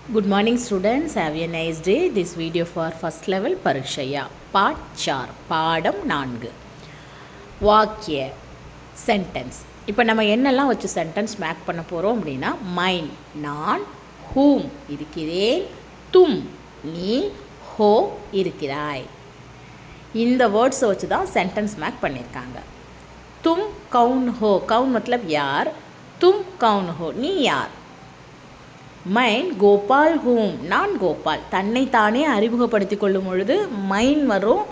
Good morning students, have a nice day. This video for first level Parikshaya part 4 பாடம் 4 வாக்கிய sentence. இப்போ நம்ம என்னெல்லாம் வச்சு sentence மேக் பண்ண போகிறோம் அப்படின்னா மைன் நான், whom இருக்கிறேன், தும் நீ, ஹோ இருக்கிறாய். இந்த வேர்ட்ஸை வச்சு தான் சென்டென்ஸ் மேக் பண்ணியிருக்காங்க. தும் கவுன் ஹோ, கவுன் மத்தலப் யார், தும் கவுன் ஹோ நீ யார். மைன் கோபால் ஹூம், நான் கோபால். தன்னை தானே அறிமுகப்படுத்தி கொள்ளும் பொழுது மைன் வரும்,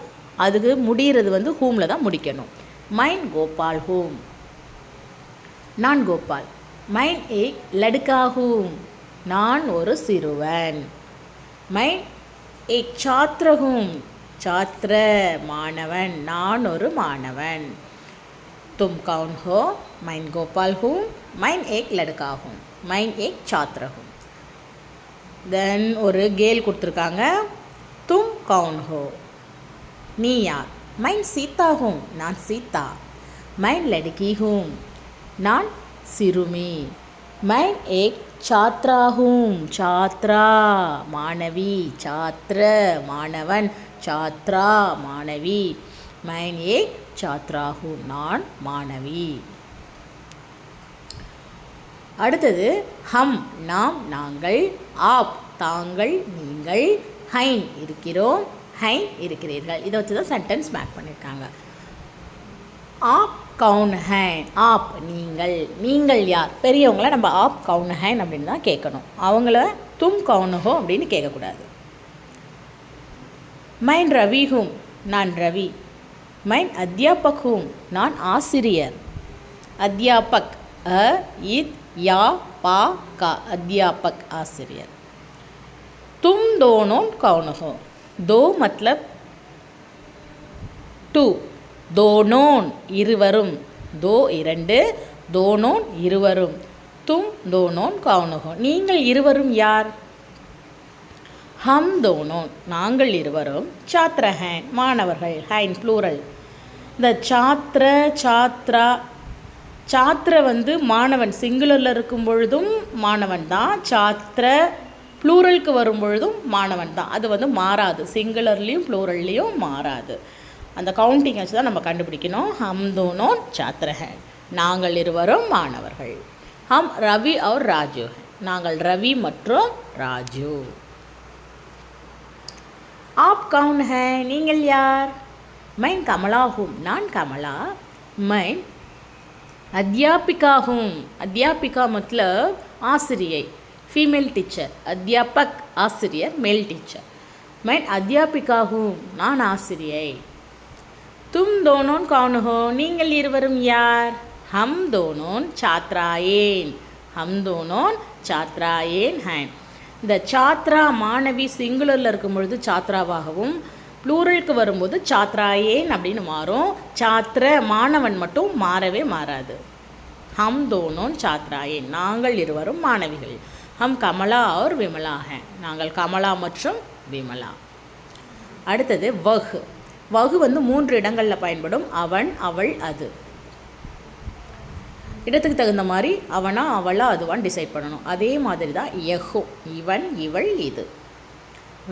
அதுக்கு முடிகிறது வந்து ஹூமில் தான் முடிக்கணும். மைன் கோபால் ஹூம், நான் கோபால். மைன் ஏக் லடுக்கா ஹூம், நான் ஒரு சிறுவன். மைன் ஏக் சாத்ர ஹூம், சாத்ர மாணவன், நான் ஒரு மாணவன். தும் கவுன் ஹோ, மைன் கோபால் ஹூம், மைன் ஏக் லடுக்கா ஹூம், மைன் ஏக் சாத்ர ஹூம். தென் ஒரு கேல் கொடுத்துருக்காங்க. தும் கவுன் ஹோ, நீ யார். மைன் சீதா ஹூம், நான் சீதா. மைன் லடுக்கி ஹூம், நான் சிறுமி. மைன் ஏக் சாத்ரா ஹூம், சாத்ரா மாணவி, சாத்ர மாணவன், சாத்ரா மாணவி. மைன் ஏக் சாத்ரா ஹூம், நான் மாணவி. அடுத்தது ஹம் நாம் நாங்கள், ஆப் தாங்கள் நீங்கள், ஹைன் இருக்கிறோம், ஹைன் இருக்கிறீர்கள். இதை வச்சு தான் சென்டென்ஸ் மேக் பண்ணியிருக்காங்க. ஆப் கவுன் ஹைன், ஆப் நீங்கள், நீங்கள் யார். பெரியவங்கள நம்ம ஆப் கவுன் ஹைன் அப்படின்னு தான் கேட்கணும், அவங்கள தும் கவுனுஹோ அப்படின்னு கேட்கக்கூடாது. மைன் ரவி ஹூம், நான் ரவி. மைன் அத்தியாபக் ஹூம், நான் ஆசிரியர். அத்தியாபக் அ இத் யா பா கா, அத்தியாபக் ஆசிரியர். தும் दोनों कौन हो, दो मतलब टू, दोनों இருவரும், दो இரண்டு, दोनों இருவரும். तुम दोनों कौन हो, நீங்கள் இருவரும் யார். ஹம் दोनों நாங்கள் இருவரும், சாத்ர ஹேன் மாணவர்கள், ஹைன் ப்ளூரல். இந்த சாத்ர சாத்ரா, சாத்திர வந்து மாணவன் சிங்குலரில் இருக்கும் பொழுதும் மாணவன் தான், சாத்திர ப்ளூரலுக்கு வரும் பொழுதும் மாணவன் தான். அது வந்து மாறாது, சிங்குலர்லேயும் ப்ளூரல்லையும் மாறாது. அந்த கவுண்டிங் வச்சு தான் நம்ம கண்டுபிடிக்கணும். ஹம் தோனோ சாத்திர ஹே, நாங்கள் இருவரும் மாணவர்கள். ஹம் ரவி और ராஜு, நாங்கள் ரவி மற்றும் ராஜு. ஆப் கவுன் ஹே, நீங்கள் யார். மைன் கமலா ஹூம், நான் கமலா. மைன் अध्यापिका हूँ, अध्यापिका मतलब आसिरियै, फीमेल टीचर. अध्यापक आसिरियर, मेल टीचर. मैं अध्यापिका हूँ, நான் ஆசிரியை. तुम दोनों कौन हो, நீங்கள் இருவரும் யார். हम दोनों छात्राएन, हम दोनों छात्राएन हैं. இந்த சாத்ரா மாணவி சிங்குலரில் இருக்கும் பொழுது சாத்ராவாகவும், ப்ளூரலுக்கு வரும்போது சாத்ராயேன் அப்படின்னு மாறும். சாத்திர மாணவன் மட்டும் மாறவே மாறாது. ஹம் தோனோன் சாத்ராயேன், நாங்கள் இருவரும் மாணவிகள். ஹம் கமலா और விமலா ஹே, நாங்கள் கமலா மற்றும் விமலா. அடுத்தது வஹ். வஹ் வந்து 3 இடங்களில் பயன்படும். அவன் அவள் அது. இடத்துக்கு தகுந்த மாதிரி அவனா அவளா அதுவான்னு டிசைட் பண்ணணும். அதே மாதிரி தான் யஹோ, இவன் இவள் இது.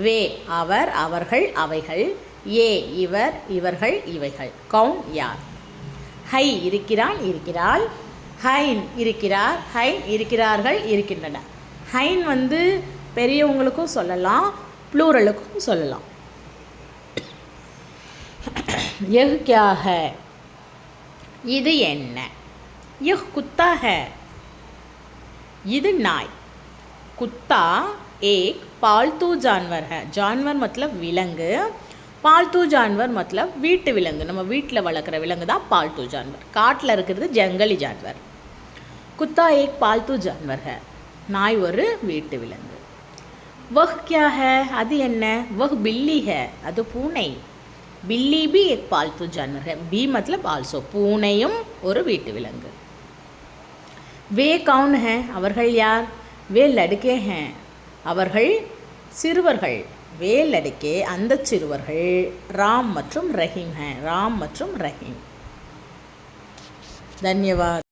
வே அவர் அவர்கள் அவைகள். ஏ இவர் இவர்கள் இவைகள். கவுன் யார். ஹை இருக்கிறான் இருக்கிறாள். ஹைன் இருக்கிறார், ஹைன் இருக்கிறார்கள் இருக்கின்றன. ஹைன் வந்து பெரியவங்களுக்கும் சொல்லலாம், ப்ளூரலுக்கும் சொல்லலாம். யஹ் கியா ஹை, இது என்ன. யஹ் குத்தா ஹை, இது நாய். குத்தா एक पालतू जानवर है. जानवर मतलब விலங்கு, பால்தூ ஜான்வர் मतलब வீட்டு விலங்கு. நம்ம வீட்டில் வளர்க்குற விலங்கு தான் பால்தூ ஜான்வர். காட்டில் இருக்கிறது ஜங்கலி ஜான்வர். குத்தா एक पालतू जानवर है, நாய் ஒரு வீட்டு விலங்கு. वह क्या है, அது என்ன. वह बिल्ली है, அது பூனை. बिल्ली भी एक पालतू जानवर है. बी मतलब ஆல்சோ, பூனையும் ஒரு வீட்டு விலங்கு. वे कौन है, அவர்கள் யார். वे लड़के हैं, அவர்கள் சிறுவர்கள். வேல் அடிக்கே அந்த சிறுவர்கள் ராம் மற்றும் ரஹீம் ஹே, ராம் மற்றும் ரஹீம். தன்யவாத்.